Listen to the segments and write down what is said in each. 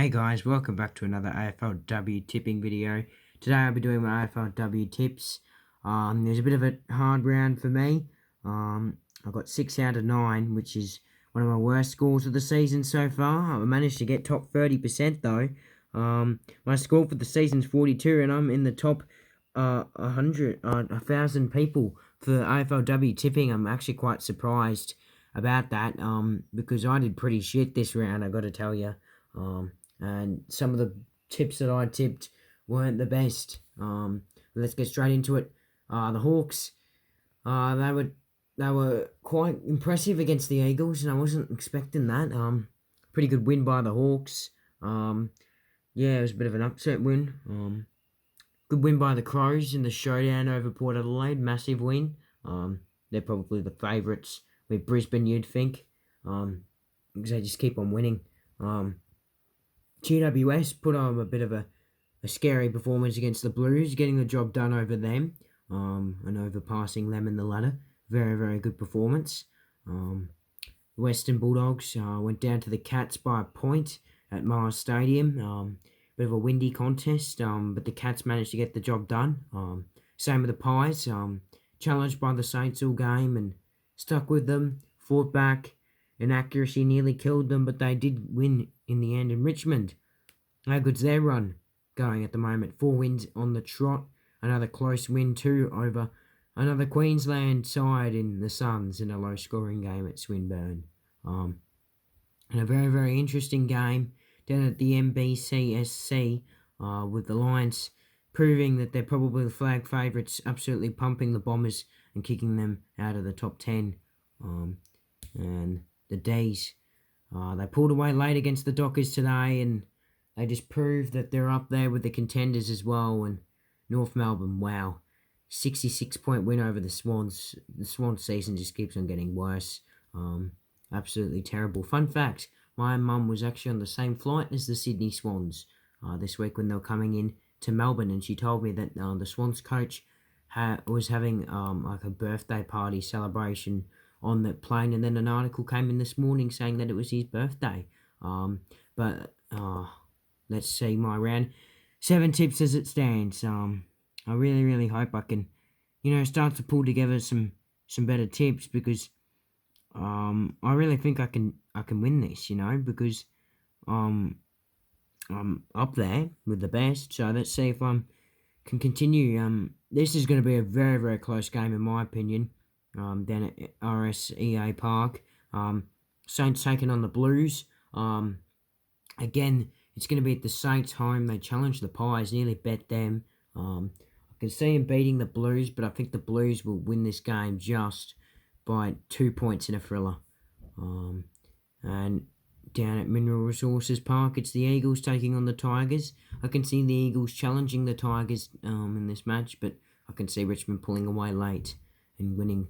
Hey guys, welcome back to another AFLW tipping video. Today I'll be doing my AFLW tips. There's a bit of a hard round for me. I got 6 out of 9, which is one of my worst scores of the season so far. I managed to get top 30% though. My score for the season's 42, and I'm in the top 1,000 people for AFLW tipping. I'm actually quite surprised about that. Because I did pretty shit this round, I got to tell you. And some of the tips that I tipped weren't the best. Let's get straight into it. The Hawks, they were quite impressive against the Eagles, and I wasn't expecting that. Pretty good win by the Hawks. Yeah, it was a bit of an upset win. Good win by the Crows in the showdown over Port Adelaide. Massive win. They're probably the favourites with Brisbane, you'd think. Because they just keep on winning. GWS put on a bit of a scary performance against the Blues, getting the job done over them, and overpassing them in the ladder. Very, very good performance. Western Bulldogs went down to the Cats by a point at Mars Stadium. Bit of a windy contest, but the Cats managed to get the job done. Same with the Pies, challenged by the Saints all game and stuck with them, fought back. Inaccuracy nearly killed them, but they did win in the end in Richmond. How good's their run going at the moment? 4 wins on the trot. Another close win too over another Queensland side in the Suns in a low-scoring game at Swinburne. And a very, very interesting game down at the MBCSC with the Lions proving that they're probably the flag favourites, absolutely pumping the Bombers and kicking them out of the top 10. And the D's, they pulled away late against the Dockers today, and they just proved that they're up there with the contenders as well. And North Melbourne, wow, 66-point win over the Swans. The Swans season just keeps on getting worse. Absolutely terrible. Fun fact, my mum was actually on the same flight as the Sydney Swans this week when they were coming in to Melbourne, and she told me that the Swans coach was having like a birthday party celebration on the plane, and then an article came in this morning saying that it was his birthday. Let's see my round 7 tips as it stands. I really, really hope I can, start to pull together some better tips, because I really think I can win this, because I'm up there with the best. So let's see if I can continue. This is going to be a very, very close game in my opinion. Down at RSEA Park. Saints taking on the Blues. Again, it's going to be at the Saints' home. They challenged the Pies, nearly bet them. I can see them beating the Blues, but I think the Blues will win this game just by 2 points in a thriller. And down at Mineral Resources Park, it's the Eagles taking on the Tigers. I can see the Eagles challenging the Tigers in this match, but I can see Richmond pulling away late and winning.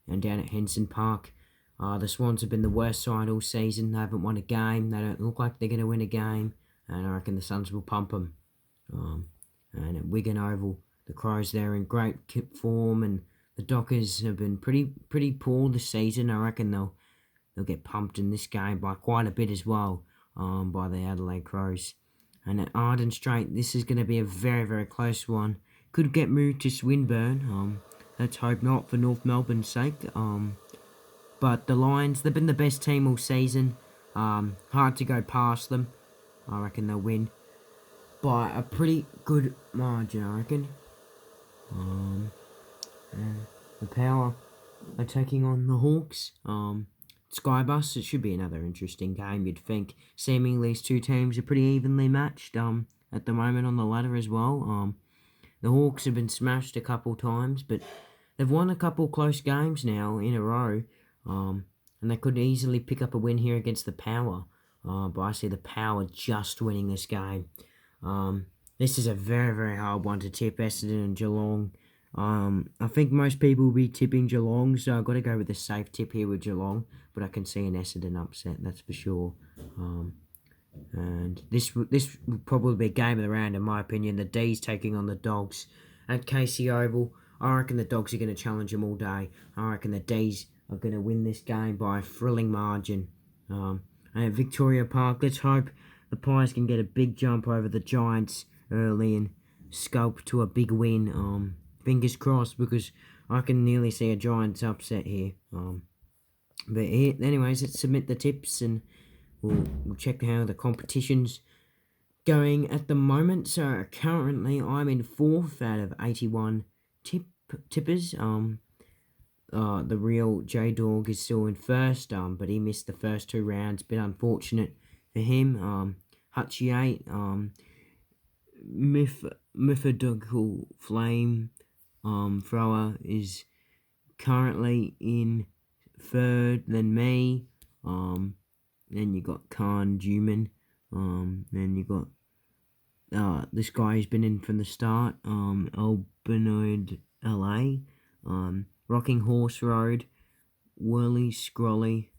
And down at Henson Park, the Swans have been the worst side all season. They haven't won a game. They don't look like they're going to win a game. And I reckon the Suns will pump them. And at Wigan Oval, the Crows there in great form, and the Dockers have been pretty poor this season. I reckon they'll get pumped in this game by quite a bit as well, by the Adelaide Crows. And at Arden Straight, this is going to be a very, very close one. Could get moved to Swinburne. Let's hope not for North Melbourne's sake. But the Lions, they've been the best team all season. Hard to go past them. I reckon they'll win by a pretty good margin, I reckon. And the Power are taking on the Hawks. Skybus, it should be another interesting game, you'd think. Seemingly these two teams are pretty evenly matched at the moment on the ladder as well. The Hawks have been smashed a couple times, but they've won a couple close games now in a row. And they could easily pick up a win here against the Power. But I see the Power just winning this game. This is a very, very hard one to tip, Essendon and Geelong. I think most people will be tipping Geelong, so I've got to go with a safe tip here with Geelong. But I can see an Essendon upset, that's for sure. And this will probably be a game of the round, in my opinion. The D's taking on the Dogs at Casey Oval. I reckon the Dogs are going to challenge them all day. I reckon the D's are going to win this game by a thrilling margin. And at Victoria Park, let's hope the Pies can get a big jump over the Giants early and sculpt to a big win. Fingers crossed, because I can nearly see a Giants upset here. But here, anyways, let's submit the tips and we'll check how the competition's going at the moment. So currently I'm in 4th out of 81 tippers. The real J-Dog is still in 1st, but he missed the first 2 rounds. Bit unfortunate for him. Hutchie 8, Mythical Flame Thrower is currently in 3rd than me. Then you got Khan Duman. Then you got this guy who's been in from the start, Albinoid LA, Rocking Horse Road, Whirly Scrolly,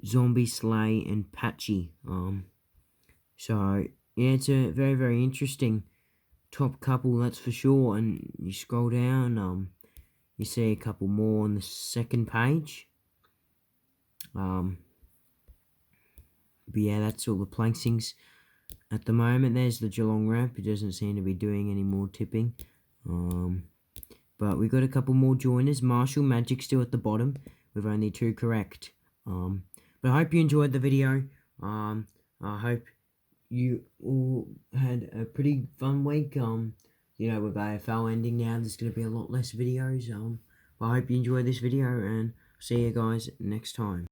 Zombie Slay, and Patchy. So yeah, it's a very, very interesting top couple, that's for sure. And you scroll down, you see a couple more on the 2nd page. But yeah, that's all the placings at the moment. There's the Geelong rep, who doesn't seem to be doing any more tipping. But we got a couple more joiners. Marshall Magic still at the bottom with only 2 correct. But I hope you enjoyed the video. I hope you all had a pretty fun week. You know, with AFL ending now, there's going to be a lot less videos. But I hope you enjoyed this video, and see you guys next time.